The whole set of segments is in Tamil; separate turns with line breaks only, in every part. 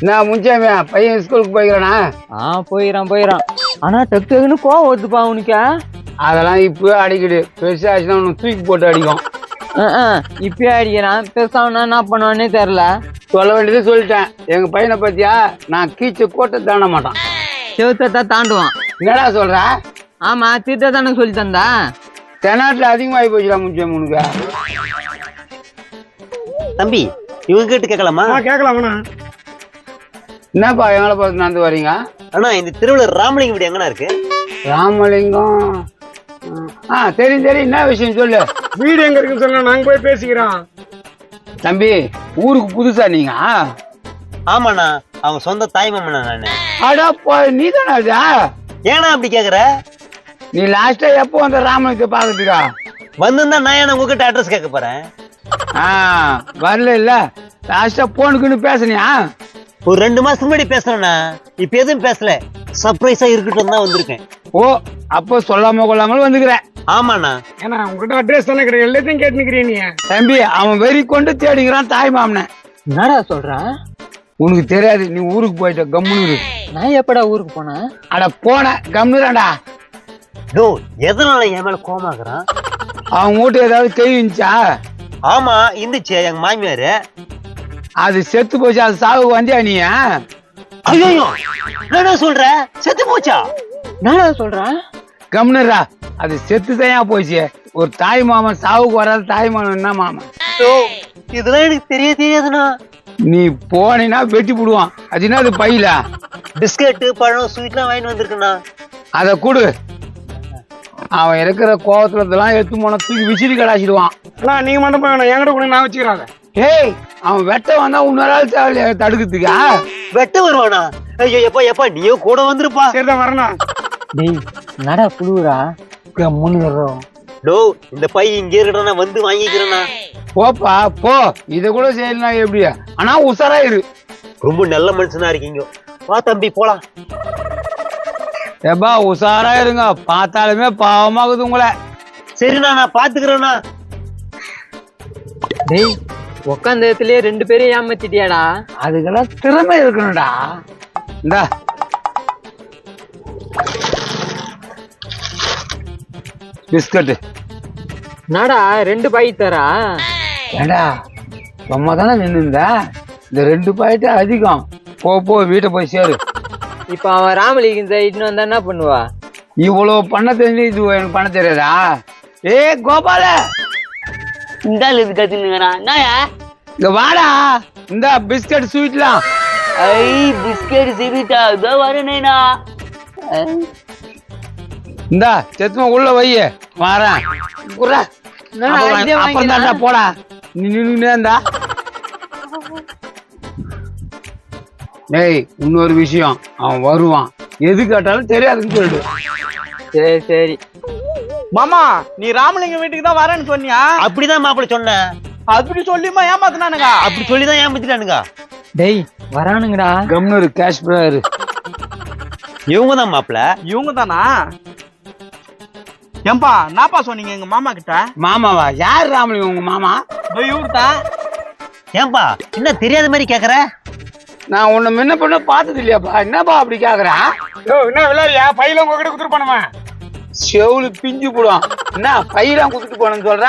நான் முன்சாமியா பையன் ஸ்கூலுக்கு போய்க்கிறானா?
போயிடறான். ஆனா டக்குன்னு கோவம் வருதுப்பா உனக்கு.
அதெல்லாம் இப்பவே அடிக்கடி, பெருசா ஆச்சுன்னா உனக்கு தூக்கி போட்டு அடிக்கும்.
இப்பயே அடிக்கிறான், பெருசானா என்ன பண்ணுவானே தெரியல.
சொல்ல வேண்டியது சொல்லிட்டேன். எங்க பையனை பத்தியா, நான் கீச்ச கோட்டை தாண்ட மாட்டான்,
செவத்தான் தாண்டுவான்.
என்னடா சொல்ற?
ஆமா, தீர்த்த தானே சொல்லி தந்தா.
தென்னாட்டுல அதிகமாகி போச்சுடா முன்சாமி உனக்கு.
தம்பி, இவங்க கிட்ட கேட்கலாமா?
கேட்கலாம்ண்ணா.
என்னப்பா எங்களை பார்த்து நடந்து வரீங்க?
அண்ணா, இந்த திருவள்ளுவர் ராமலிங்கம் வீடு எங்கண்ணா இருக்கு?
ராமலிங்கம் தெரியும். என்ன விஷயம் சொல்லு.
வீடு எங்க இருக்குன்னு சொல்ல, நாங்க போய் பேசிக்கிறோம்.
தம்பி, ஊருக்கு புதுசா நீங்க?
ஆமாண்ணா, அவங்க சொந்த தாய் மாமனா நானு.
அடா நீ தானே அதா?
ஏன்னா அப்படி கேக்குற?
நீ லாஸ்டா எப்போ வந்த ராமலிங்கத்தை பாக்குறதுக்கா?
வந்திருந்தா நான் ஏன்னா உங்ககிட்ட அட்ரஸ் கேட்க போறேன்.
வரல இல்ல, லாஸ்டா போனுக்குன்னு பேசுனியா?
ஒரு 2 மாசத்துக்கு முன்னாடி பேசுறேண்ணா, இப்ப எதுவும் பேசல. சர்ப்ரைஸா இருக்கட்டும் தான் வந்திருக்கேன்.
ஓ, அப்போ சொல்லாம கொள்ளாமல் வந்துக்கிறேன்.
ஆமாண்ணா.
ஏன்னா உங்ககிட்ட அட்ரஸ் தானே கிடையாது, எல்லாத்தையும் கேட்டு நிக்கிறீங்க நீ.
தம்பி, அவன் வெறி கொண்டு தேடிக்கிறான் தாய் மாமனை.
என்னடா சொல்றான்?
உனக்கு தெரியாது, நீ ஊருக்கு போயிட்ட கம்முனு.
நான் எப்படா ஊருக்கு போனேன்?
அட போன கம்முறான்டா.
எதனால என் மேல கோமாக்குறான்?
அவன் வீட்டு ஏதாவது கை இருந்துச்சா?
ஆமா இருந்துச்சு, எங்க மாமியாரு.
அது செத்து போச்சு, அது சாவு வந்தியா நீ?
ஐயோ, என்ன சொல்ற? செத்து போச்சா?
என்னடா சொல்றான்?
கம்னுரா, அது செத்து தான் போச்சு. ஒரு தாய் மாமன் சாவுக்கு வராது, தாய் மாமன் என்ன மாமன்?
இதெல்லாம் எனக்கு தெரியாதுண்ணா.
நீ போனீன்னா வெட்டி போடுவான். அது என்ன, அது பையில
பிஸ்கட் பழம் ஸ்வீட்லாம் வாங்கிட்டு வந்திருக்குண்ணா.
அத கொடு. அவன் இருக்கிற கோவத்துல எடுத்து போன தூக்கி விசிறி கடாச்சிடுவான்.
நீங்க மட்டும் போய் என்கிட்ட கூட நான் வச்சுக்கிறாங்க.
ஏய், அவன் வெட்ட வந்தா இன்னொரு தடுக்கிறதுக்கா?
வெட்ட வருவானா? ஐயோ, எப்பா நீயும் கூட வந்துருப்பா.
சரிதான் வரணும்.
டேய், நடா புழுவுரா.
இந்த பை இங்க இருக்கா, வந்து வாங்கிக்கிறேண்ணா.
போப்பா போ, இத கூட செய்யலாம் எப்படி? ஆனா உசாரா இரு.
ரொம்ப நல்ல மனுஷனா இருக்கீங்க. வா தம்பி போலாம்.
ஏப்பா உசாரா இருங்க, பார்த்தாலுமே பாவமாகுது உங்களை.
சரிண்ணா, நான் பாத்துக்கிறேண்ணா.
டேய், உக்காந்த இடத்துலயே 2 பேரும் ஏமாத்திட்டியாடா.
அதுக்கெல்லாம் திறமை இருக்கணும்டா. இந்தா பிஸ்கட்.
நாடா 2 பாக்கெட் தரா?
ஏடா சும்மா தானே நின்னுந்த, இந்த 2 பாக்கெட் அதிகம். போ வீட்டை போய் சேரு.
இப்ப அவன் ராமலிங்கம் இட்டுன்னு வந்தா என்ன பண்ணுவா?
இவ்வளவு பண்ண தெரிஞ்சு இது எனக்கு பண்ண தெரியாதா? ஏ கோபால,
இந்த இது கத்தினுங்கிறான். என்னயா?
இங்க வாடா, இந்த பிஸ்கட் ஸ்வீட்லாம்.
ஐ பிஸ்கட் சிவிட்டா இதோ வரேனா.
இந்தா செத்துமா உள்ள வைய வாரேன். அப்புறம் தாண்டா போடா, நீ நின்னுந்தா. டேய், இன்னொரு விஷயம், அவன் வருவான், எது கேட்டாலும் தெரியாதுன்னு சொல்லிடு.
சரி.
மாமா, நீ ராமலிங்கம் வீட்டுக்கு தான் வரேன்னு சொன்னியா?
அப்படிதான் மாப்பிள்ள சொன்னேன்.
அப்படி சொல்லிமா ஏமாத்தினானுங்க?
அப்படி சொல்லிதான் ஏமாத்திட்டானுங்க.
டேய், வரானுங்கடா.
கம்னரு கேஷ் பிராரு.
இவங்கதான் மாப்பிள்ள.
இவங்க தானா? ஏம்பா, நாப்பா சொன்னீங்க எங்க மாமா கிட்ட?
மாமாவா? யார் ராமலிங்கம் உங்க மாமா?
இவரு தான்.
ஏன்பா என்ன தெரியாத மாதிரி கேக்குற?
நான் உன்னை முன்ன பண்ண பார்த்தது இல்லையாப்பா, என்னப்பா அப்படி கேக்குறேன்?
என்ன விளையாடியா? பையில உங்ககிட்ட குடுத்துட்டு போனவன்
செவுளு பிஞ்சு போடுவான். என்ன பையெல்லாம் குடுத்துட்டு போனேன்னு சொல்ற?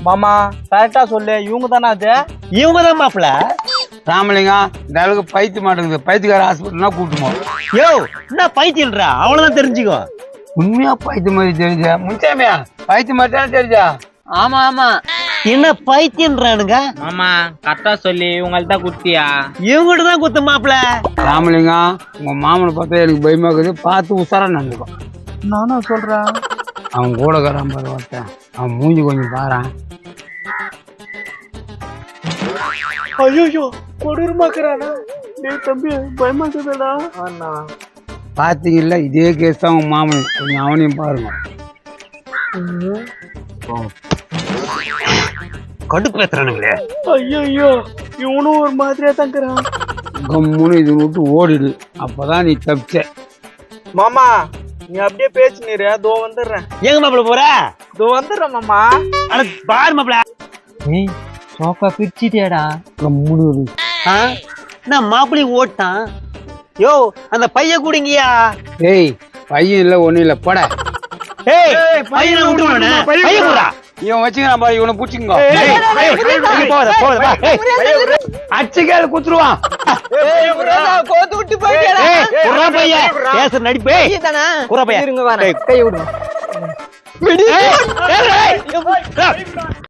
மாமா கரெக்டா சொல்லு, இவங்க தானே அது?
இவங்கதான் மாப்பிள்ள.
ராமலிங்கம், இந்த அளவுக்கு பைத்து மாட்டேங்குது, பைத்தியக்கார ஹாஸ்பிட்டல்னா கூட்டுமோ.
யோ, என்ன பைத்தியன்றா? அவ்வளவுதான் தெரிஞ்சுக்கோ.
உண்மையா பைத்திய மாதிரி தெரிஞ்சா? முன்சாமியா பைத்திய மாதிரி தானே தெரிஞ்சா?
ஆமா.
என்ன பைத்தியன்றானுங்க?
மாமா கரெக்டா சொல்லி இவங்கள்ட்ட குத்தியா?
இவங்ககிட்ட தான் குத்த மாப்பிள்ள.
ராமலிங்கம், உங்க மாமனை பார்த்தா எனக்கு பயமா இருக்குது, பார்த்து உசாரா நடந்துக்கும்.
நானும் சொல்றேன்.
அவன் கூட கரான் பாரு ஒருத்தன், அவன் மூஞ்சி கொஞ்சம் பாறான்.
ஐயோ, கொடூரமாக்குறானா? டேய் தம்பி, பயமாக்குதுடா. அண்ணா
பாத்தீங்கல்ல, இதே கேஸ் தான் உங்க மாமன். கொஞ்சம் அவனையும் பாருங்க.
கடுப்பு பேசுறானுங்களே.
ஐயோ, இவனும் ஒரு மாதிரியா தங்குறான்.
கம்முன்னு இது விட்டு ஓடிடு, அப்பதான் நீ தப்பிச்ச.
மாமா நீ அப்படியே பேச்சு நீரு, அதோ வந்துடுறேன்.
எங்க மாப்பிள்ள போற?
இதோ வந்துடுறேன் மாமா.
அட பாரு மாப்பிள்ள.
ஏய், சோக்கா பிரிச்சிட்டியாடா.
கம்முன்னு
நான் மாப்பிள்ளையும் ஓட்டான். யோ அந்த பைய குடிங்கயா.
ஏய் பையன் இல்ல ஒண்ணும் இல்ல போட.
ஏய் பையனை விட்டுருவானே. பைய குடுறா.
இவன் வச்சுக்கிறான் பாரு, இவனை புடிச்சுங்க.
போதா.
அச்சுக்கால குத்துருவான்.
கோத்து விட்டு போயிட்டேடா.
குறா பைய பேச நடிப்பே.
தானா
குறா பைய
இருங்க வரேன், கை விடுங்க.